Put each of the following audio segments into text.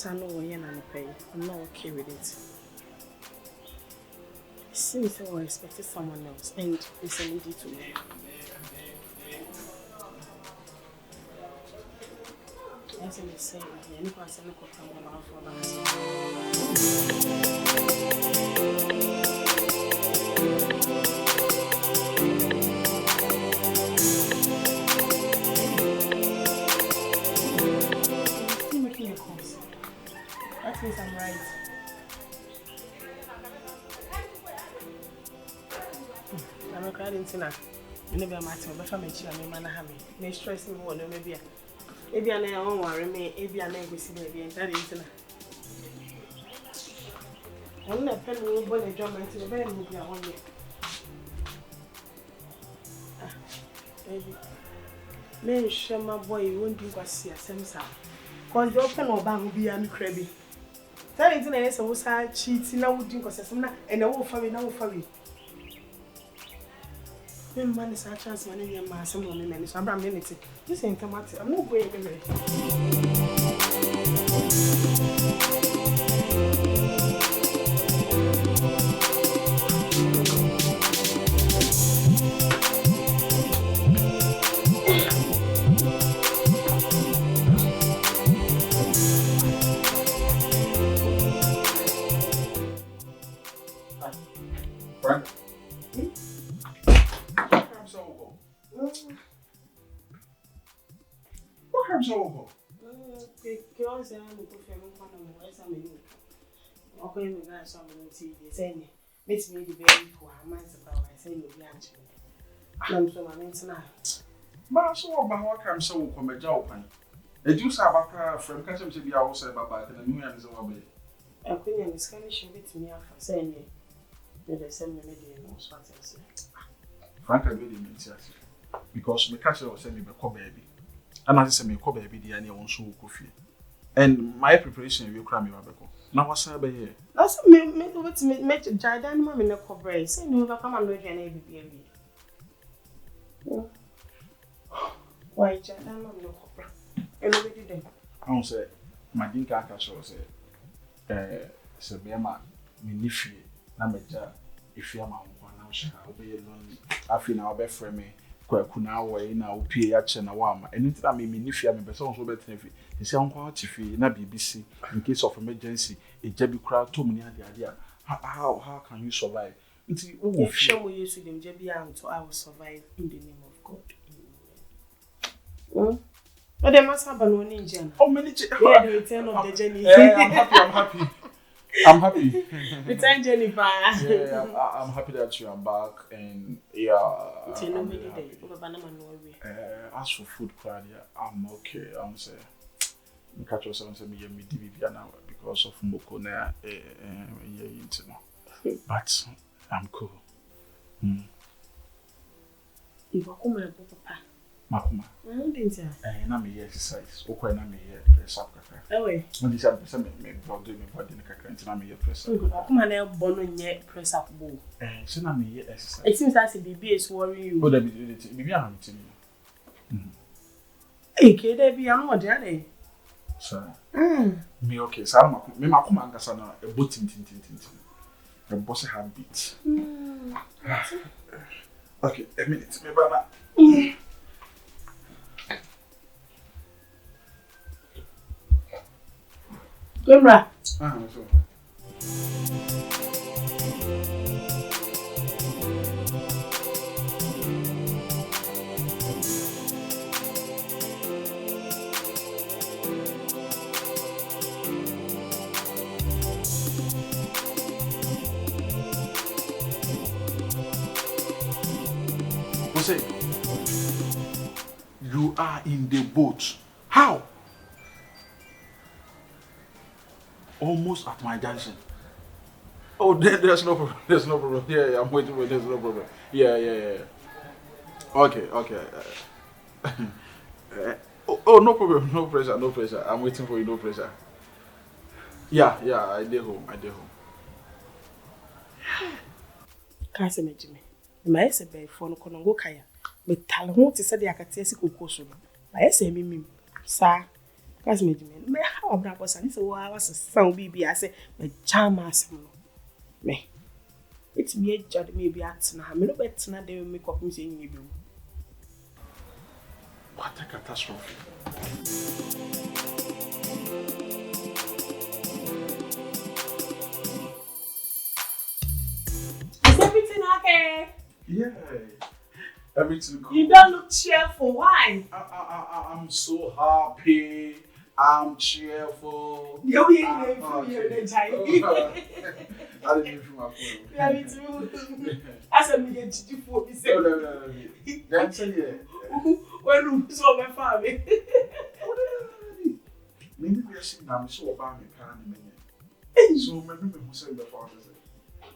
Because I know when you're not pay, I'm not okay with it. It seems like I expected someone else, and it's a lady to me. As I was saying, any person who could come along for still making a calls. That means I'm right. I'm not crying into that. Maybe I'm at my family, I'm a man. May stress me more, maybe. Maybe I don't worry me, maybe I never see me and that is it. I'm not penny will burn a drum until the very movie I want you. Baby, may share my boy, you won't do what see a sense. Because the open or bang will be a crabby. That is an answer was hard cheating, I would drink or some and I will for me now for me. When man is a chance, man, in your mass, some women, and some minutes. This ain't tomato. I'm not going anywhere. Frank? What happened so over? Because I'm going to find okay, we got some TV. Saying, makes me the baby for a month about I say, you'll be actually. I'm so I'm tonight. But so about what I'm so come a job. A juice about a friend catching to be outside about the new year is over. I couldn't Spanish with me for saying, they send me no sponsors. Frank, I really mean it because my catcher was sending me a call baby. And I said, me call baby, the any one so coffee. And my preparation will cram me. Now, what's up here? That's me, what's met a giant mum in a cobra. Say, no, come and look at any baby. Why, giant mum in a cobra? And what did they? I don't say, my dinka catcher said, Sabema, Minifi, Namaja, if you are my one, I'll be alone. I feel now be for me. Kuna way now pay at Chenawama, and it's I mean, if you have a person so better, they say on quality fee, na BBC, in case of emergency, a jabby crowd 2 million the idea. How can you survive? If show we use them jabby so I will survive in the name of God. But they must have a one in Jen. Oh, many yeah, the return of the Jenny. I'm happy. Return Jennifer. Yeah, I'm happy that you are back and yeah. As for food crowd, yeah, I'm okay. I'm say catch yourself and say me DBB now because of Moko na but I'm cool. You walk home and papa. Makuma. I na me exercise. Okwa na me press up kaka. Ewe. When this happen, say me body kaka nti na me press up. Makuma na bono nye press up bo. So na me exercise. It seems that the baby is worrying you. Oh, that baby am meeting you. Hey, kede bi am what dey? So. Me okay. So me makuma ngasa na e botin. The boss habit. Okay, a minute. Me bana. Gumra. So. Say, you are in the boat. How? Almost at my junction. Oh, there's no problem. There's no problem. Yeah, I'm waiting for. There's no problem. Yeah. Okay. No problem. No pressure. I'm waiting for you. No pressure. Yeah. I did home. Can't say me, Jimmy. My ese be phone kono go kaya. Me tal ho ti se de akate si kokoso no. My ese mi sa Cause me how bra boss and so I was a sound baby I say me chama some me. It's me a judge maybe at na me no bet na dey make up me say you be. What a catastrophe. Is everything okay? Yeah. Everything cool. You don't look cheerful. Why? I'm so happy. I'm cheerful. You okay. I didn't even my phone. Yeah, me too. I said me get to for me say. No. That's it. When you saw my family. Maybe we are seeing I'm so about me can so maybe who said the father say.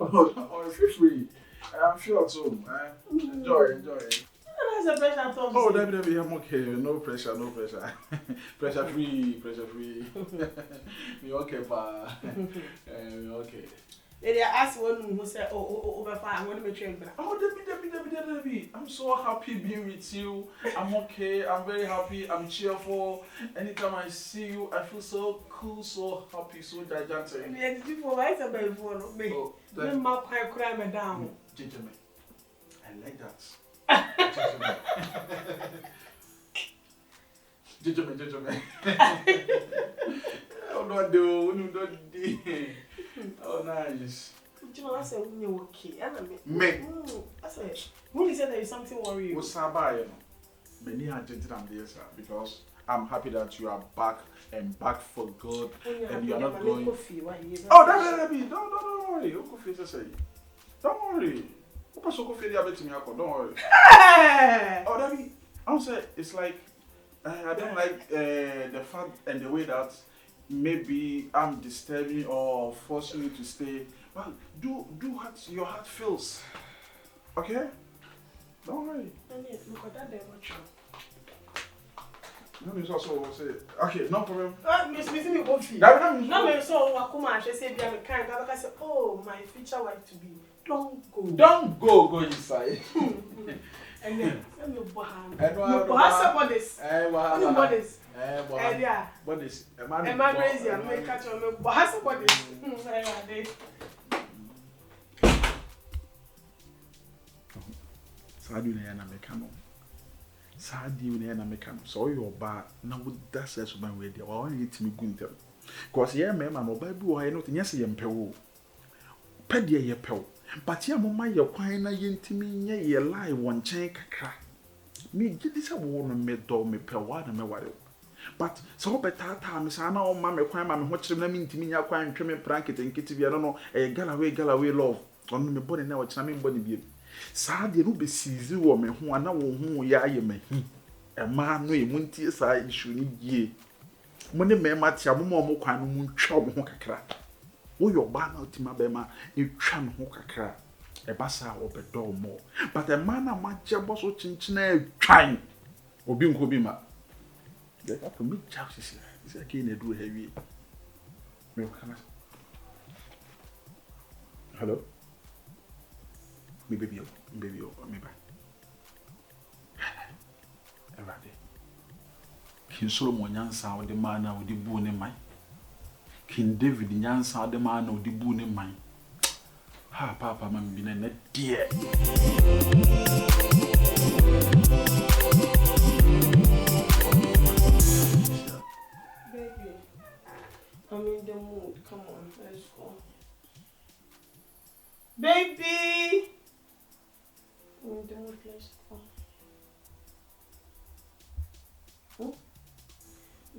Oh, feel free. I'm sure at home. Enjoy. That's a pressure talk. Oh, definitely, I'm okay. No pressure. Pressure free. We okay, but we okay. They asked one who said, over fire, I want to make sure. Oh, Debbie. I'm so happy being with you. I'm okay. I'm very happy. I'm cheerful. Anytime I see you, I feel so cool, so happy, so gigantic. Yeah, did you provide a baby for me? Oh, then my cry me down. Gentlemen, I like that. Gentlemen. Oh, no, do. Oh, nice. You know, I said, you're okay. Me. I said, when you said there is something worrying. What's up, many are gentlemen there, sir, because I'm happy that you are back and back for good, and you are not going. Oh, don't worry. Don't worry. Don't worry. Oh, Debbie, I'm saying it's like I don't like the fact and the way that maybe I'm disturbing or forcing you to stay. Well, do what your heart feels. Okay? Don't worry. Okay, no problem. Oh, my future wife to be. Don't go inside. And then bodies. Bodies. Am I crazy? I'm going to catch on bodies. Sadi na mekano. Sadi na mekano. So your bar na would that's as my way there. Why you me guntem? Cause yeah, ma'am, I'm a baby why not yes, yempew. Pedia ye pew. But ya mama your quina yentimi ye lie one chain kakra. Me get this a woman me do me pe one me worry. But so better time is an old mamma quine mamma watch them mean to me ya quine trimming pranket and kitty I don't know a gallaway love on me body now which I mean body be. Sad you be season woman who are now who ya ye me. A man no munty side issue ye. Money me matia mo quine moon chop kakra. Wo your ban out my bema, you tram ho kakra. A bassa or bedor more. But a man a matcha boss or chinchina trying. Or being Kobima. They got to meet Chelsea. Is a keen do heavy. Hello? Me baby, me back. King Solomon Yansa with the man with the bone in mind. King David Yansa the man with the bone in mind. Ha, Papa, man, been a net dear. Baby, I'm in the mood. Come on, let's go. Baby! I'm in the mood, let's go.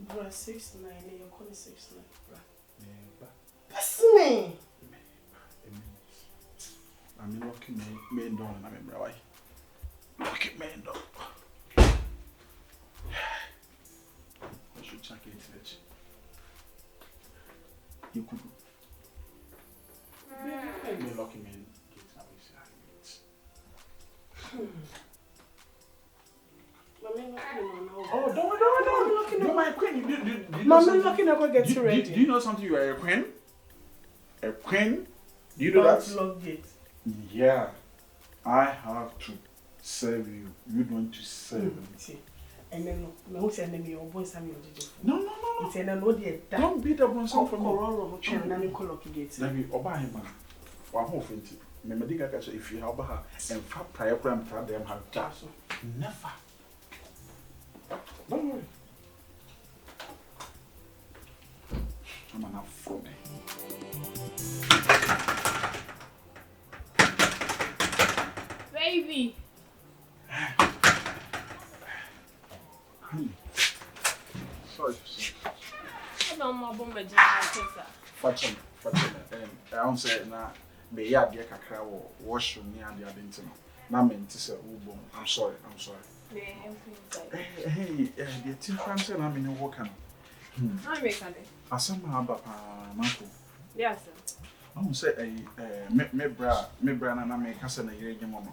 Bruh, 6'9", you're calling 6'9", bruh. That's me! I'm looking me down and I'm right. Look at me down. I should check it. You could me locking me in. Oh, don't. You're my queen. Mommy looking at get you ready. Do you know something? You are a queen? A queen? Do you know that? Yeah. I have to serve you. You don't to serve me. And then no, who send me or boy some of the No. it's an old yet. Don't beat up on some from Corona, and then call gates. Let me obey him. One more thing. Remember, if you help her and fat prior gram, tell them how to never. Don't worry. I'm enough for me. Baby. Honey. Sorry to say. I don't know about my job. Fortune. And I don't say now. Me ya dear kakra wo washroom near the identity. Na me ntise ubom. I'm sorry. Hey, the tin fancy na me no work am. I make it. Asama aba pa manko. Yes, sir. I won't say me bra na me kasa na yire nyemo no.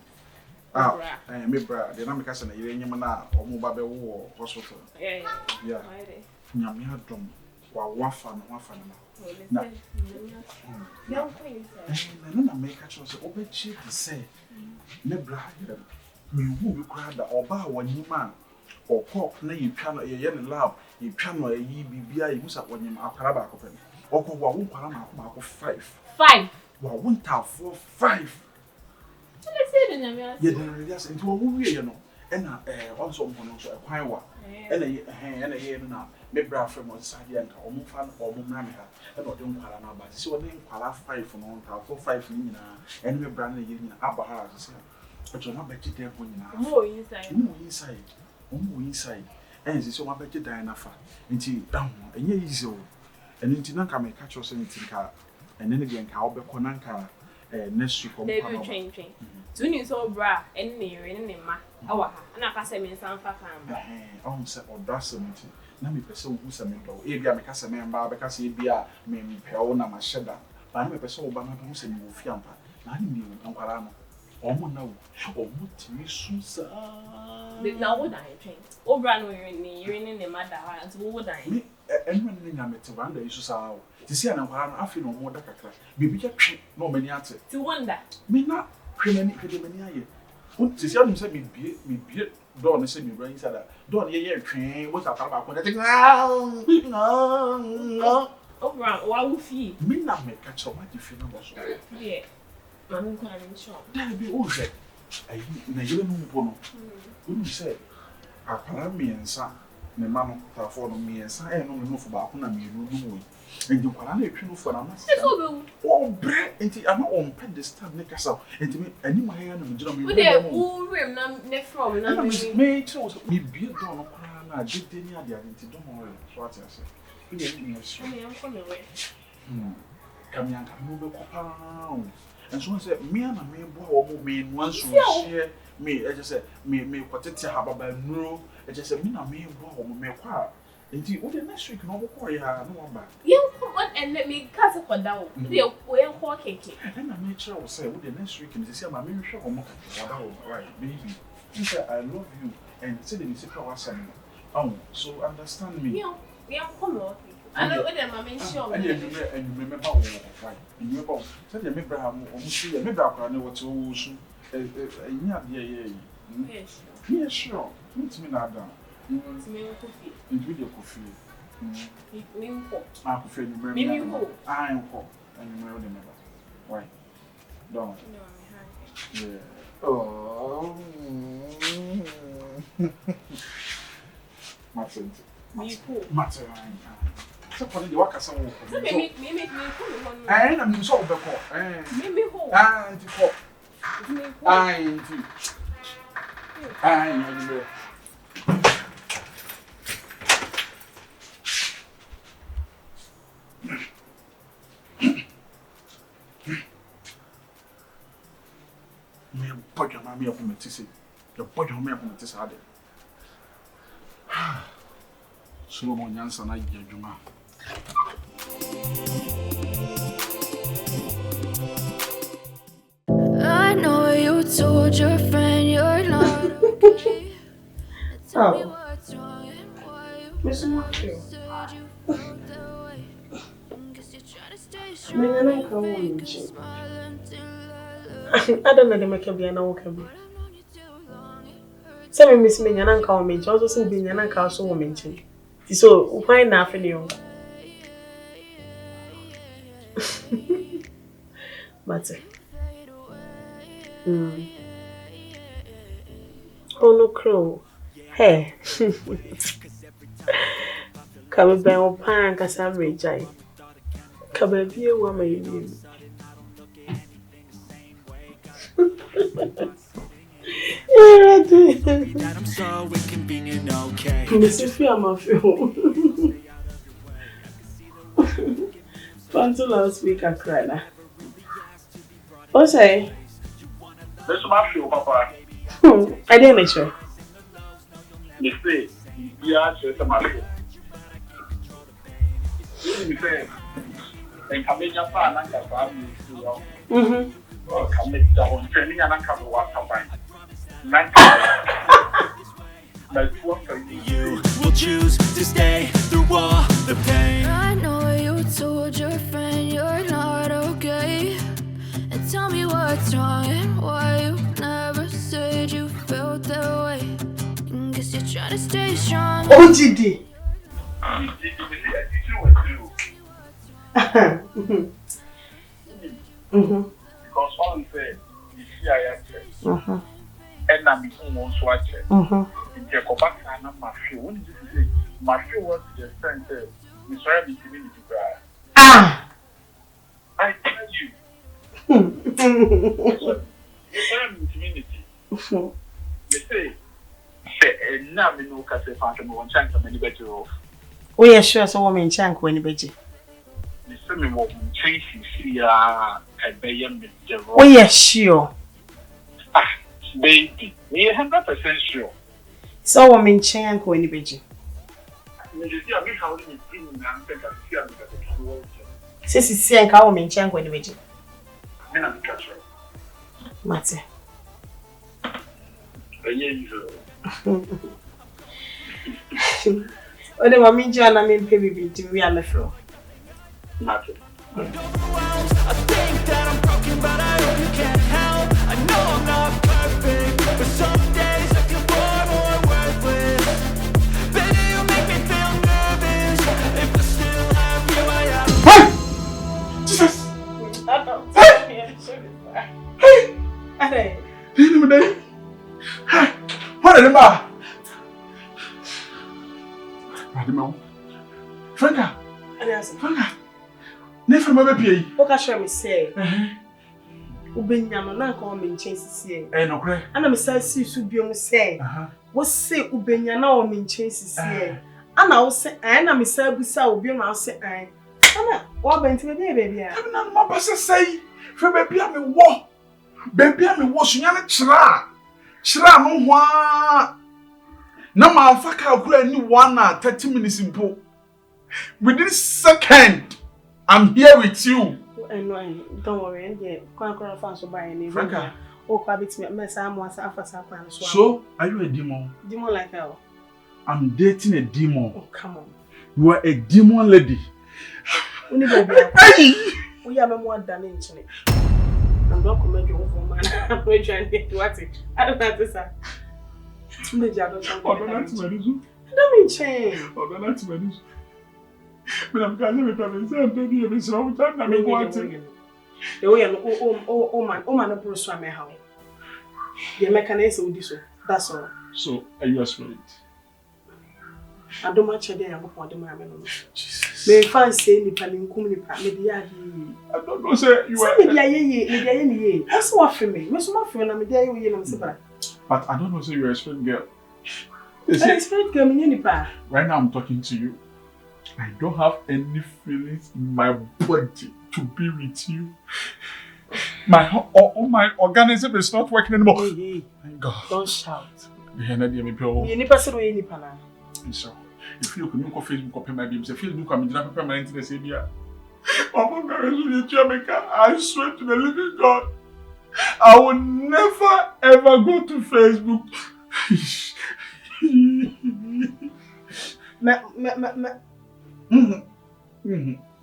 Me bra, de na me kasa na yire nyemo na omo ba be wo hospital. Yeah. Nyame adom wa wafa na. Na na me ka cho say obechi de say me bra here me wu bi kra da oba wanyima okọ na yitwa no ye ne lab yitwa no yi bibia yi musa wanyima akwara ba akọpẹ okọ wa wo kwara ma akọ 5 wa wo nta 5 let's say the name ye de release into wo wie ye no na also mo no so ekwan wa na ye na me bra from on side nka omo fa no omo na me ha na o de nkwara na ba si o de nkwara 5 no nta 5 ni nyina me bra na ye nyina aba ha so but na ba jide ho nyina mo inside and so ma ba jide na fa nti enye easy o eni nti na ka me catch us nti ka ene ne de nka obekọ na nka next week baby train tu ni so bra ene ne yere ne ma awa ha na ka se me nsan fa kan on se odase nti na me pese wo se me do e bia me ka se me mba be ka se bia me mpe wo na ma sheda ba na me pese wo ba na do se me wo fiampa na ni mi nkwara no omo na wo omo timi susa na wo dan train o bra no yere ne ma da ha nti wo dan me enwe ne nya mete wanda isusa wo ti si na nkwara no afi no mo da kakra bibi je twe no mani ate ti wonder me na hwemani kede mani aye o ti si anu se me bie do ne se me bra inside da do ne ye twe wo sa ba ko ne ti no o bra wa wo fi me na me ka cho ma ti fi no bo so yeah mami ko ani cho da bi o je ayi na yele no mpo no o ni se akwara miensa me ma no ta fo no miensa no me no fo ba ko na me no no wo enti kwara na etwi no fo na ma se so be o bre enti ama on pe the stand ne kasa enti me ani ma ya na me jira me wo de wo rem na ne from na me tro so me bie do no kwara na dede ni ade enti do mo re so ati ase we dey me so me am ko me we kamyanka no be ko pa and so say me na me bo wo mo me no anso share me e just say me kwatete hababa nuro e just say me na me bo wo mo me kwa enti wo the next week no go ya no ba yen ko and let me cast for down dey wo yen ko keke and na me try wo say wo the next week me say ma me hwe wo mo ka wa right baby you say I love you and say the music wa sam so understand me yen ko no I know what them mention and you remember right you remember say the Abraham o see me bra kwa na what wo su nya de yes sure me na da me ko fi video coffee me ko coffee you remember me ko I ko and you remember why don't yeah oh Martin me ko Martin so for the work asan wo so me ko no na me so be ko me ho anti ko me ko anti you me pojama me up me tisi the pojama me up me tisi ade so mo nyansa na yadwuma I know you told your friend you're not okay. Tell me what's wrong and why you said you felt that way. Guess you're trying to stay strong and fake a smile until I look. I don't know the make be an okay. But I've known you too long, it hurts Some miss me and call me, also so being an uncle so woman. So, why not for you? But, oh no, crow. Hey, come back, pan, cause I'm rich. Come be a woman. That I'm so inconvenient, okay. Mrs. Fiamma, until last week I cried. What say? Let's not feel, Papa. I didn't make sure. You say, yeah, just a matter. You say, and come in your fan and your family. Come in down, training and come to what combine. You will choose to stay through all the pain. I know you told your friend you're not okay. And tell me what's wrong and why you never said you felt that way. And guess you're trying to stay strong. OGD. Because all said, you see, I am. And I'm almost watching. If you go back and I'm my few, when you say, my few was the strength, you saw me to me. Ah! I tell you. You saw me community. You say, and now we know Cassette Phantom one chance of many better off. We are sure so woman chank when you bet you. You see me what change you see, I bay and We are sure. Ah, baby, we are 100% sure. So woman chank when you bet you. You see, I mean, how many things I'm going to see. Sissy saying how woman chank when you bet you. I'm not catcher. Mate. Oh, the mommy John, I mean, baby, to me on the floor. Nothing. I think that I'm broken, but I hope you can't help. I know I'm not perfect, but some days I feel far more worthless. Baby, you make me feel nervous. If I still have you, I have. Hey! Jesus! Hey! Hey! What are the bar? Radimo. Franka! Franka! Never my baby. What can I say? Ubenyano na nka o menchen sisi e. No kre. Ana me say si su biom say. Wo say ubenyana o menchen sisi e. Ana wo say ana me say busa obiom na wo say an. Ana wo benti be baby a. Na ma ba say fe baby a me wo. Baby a me wo sunya ne kira. Kira no ho na ma fa calculate ni 1 hour 30 minutes impo. Within second I'm here with you. No, don't worry. And can't fancy buying it. Franka. Oh, quite me. Mess. I'm once after some. So, are you a demon? Demon like hell. I'm dating a demon. Oh, come on. You are a demon lady. Hey! We are more than inching. I'm not coming to over man. I'm not trying to do what it. I don't know this. Don't mean change. But I'm going to tell you something. It's wrong. I'm going to. Oh man, no pro swam how. The mechanism will do so. That's all. So, are you a spirit? I don't much a day. I'm going to do Jesus. May fancy any panning community. Maybe I don't know, sir. You are. Maybe I that's what for me. What's my friend? I'm there. But I don't know, sir. You're a spirit girl. Spirit girl, right now, I'm talking to you. I don't have any feelings in my body to be with you. My organism is not working anymore. Hey. Thank God. Don't shout. You need person who any pana. So, if you can go Facebook or my baby, Facebook, I'm going to prepare my internet. I swear to the living God, I will never ever go to Facebook.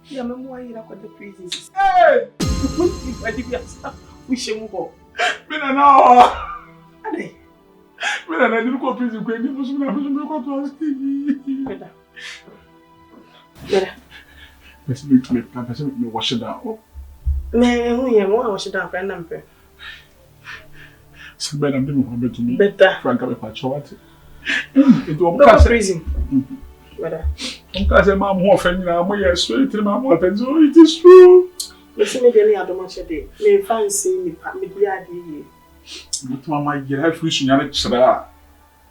Yeah, I'm why you not the praises. Hey! We should move on. Been an hour. Ade. When I didn't go prison, Queen, was going to Better. Let's make me wash it down. Man, we have one wash it down for a number. So, Ben, I'm doing to me. Better. Franka, my patchwork. It Go was prison. Better. Because I'm more offended now. My sweet, my weapons. Oh, it is true. Listen, me, any other much a day. Me fancy me, me, But Mamma, you have fish in your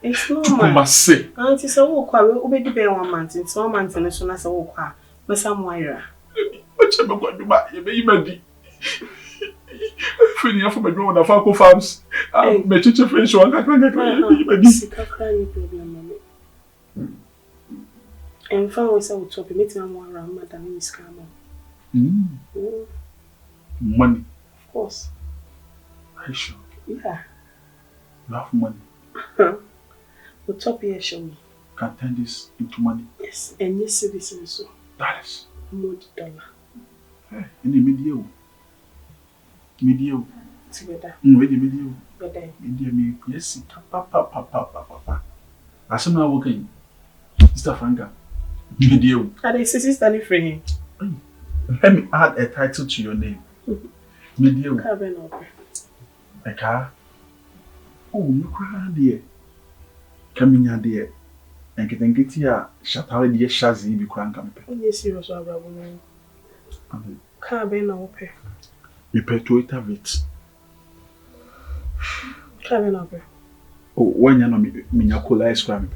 it's no I must say. Auntie, so walk away, obey the bear 1 month, it's 1 month and as soon as I walk out, but some wire. What's about what you might be ready? Feeling off my grown of Falco farms. I'm a teacher French one. I can't problem. And found myself to meet my more around Madame Miss Carmel. Money. Of course. I sure. Yeah. Love money. What top here show me? Can turn this into money. Yes, and yes, this also. $. More $1. Hey, in the media. Media. Together. With the media. Better. Media me. Yes, papa. As I'm now working, Mr. Franka. Media. Are they standing for him? Let me add a title to your name. Media. Cabin over. A car. Oh, you cry, dear. Coming out there. And get here. Shut out the Shazi be crank. Oh, yes, you was a bravo. Cabin over. Me pay to it of it. Cabin over. Oh, when you know me, Yakola is cramped.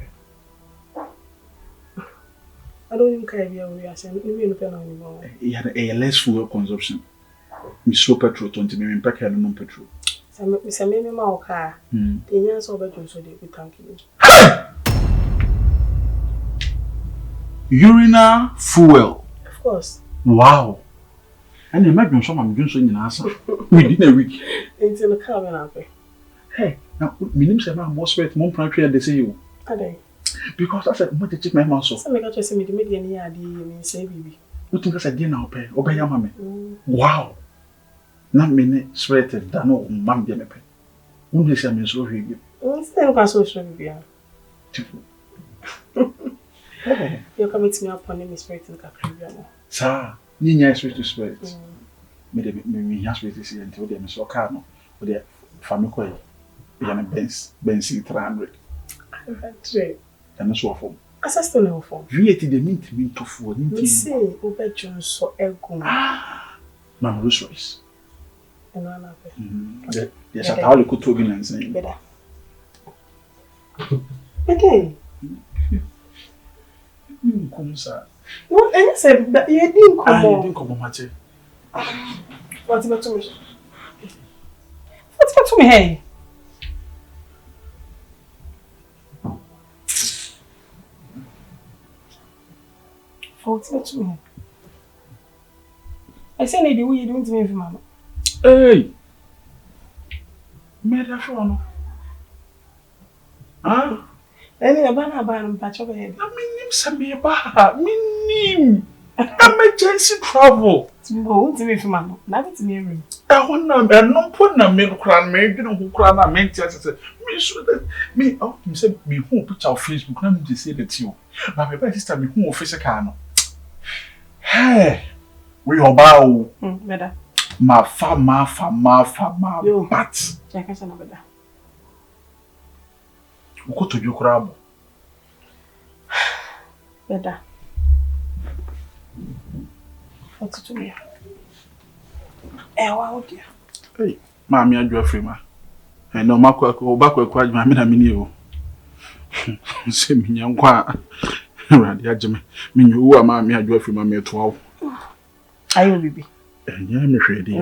I don't even care if you are saying, you will pay anymore. He had a less fuel consumption. Me slow petrol, 20 million pack and non petrol. Some maybe my car. The young's over so they would thank you. Urinal fuel. Of course. Wow. And imagine someone doing so in answer within a week. It's in the car when I pay. Hey, now, my name is more sweat, more practical, they say you. Are they? Because I said, I'm going to check my muscle. So, I got to say, me the median year, the say, baby. You think I said, dinner, pay, obey your mammy. Wow. Not many sweated, than no, mammy, me pay. Only say, I'm so heavy. Still, I so sure, baby. You're coming to me upon me, spirit in the Caribbean. Sir, you are spirit to spirit. Me, has spirit to see until they are so calm, with their family. We are Benz 300. And that's what form. As I still know form. VAT the mint to food. We say, Obey Jones so ego. Mamma Rolls Royce. And one of it. Yes, I thought you could talk in and say better. Okay. Come, sir. What? And you said that you didn't come. I didn't come, Matty. What's about to me? What's about to me, hey? What's about to me? I said, the way you're doing to me, Mama. Hey! Made a phone. Huh? I mean, a banana patch over here. I mean, some bar. Mean emergency travel. Won't to me for Mama. Not to me room. I want no put no milk crown made who crown a man. Me sure that me, oh, you said me who put our Facebook. Let me say that to you. But my sister me who office a cano. Hey, we are bow. Better. Ma fa, but. I can't say no better. We go to your crab. Better. What's to me? Wow, dear. Hey, Mammy, I draw free, ma. I know Marco go back with quite my minute. Say me, young qua. Radia Jimmy, me, who are Mammy, I draw free my 12. I will be. And you're ready.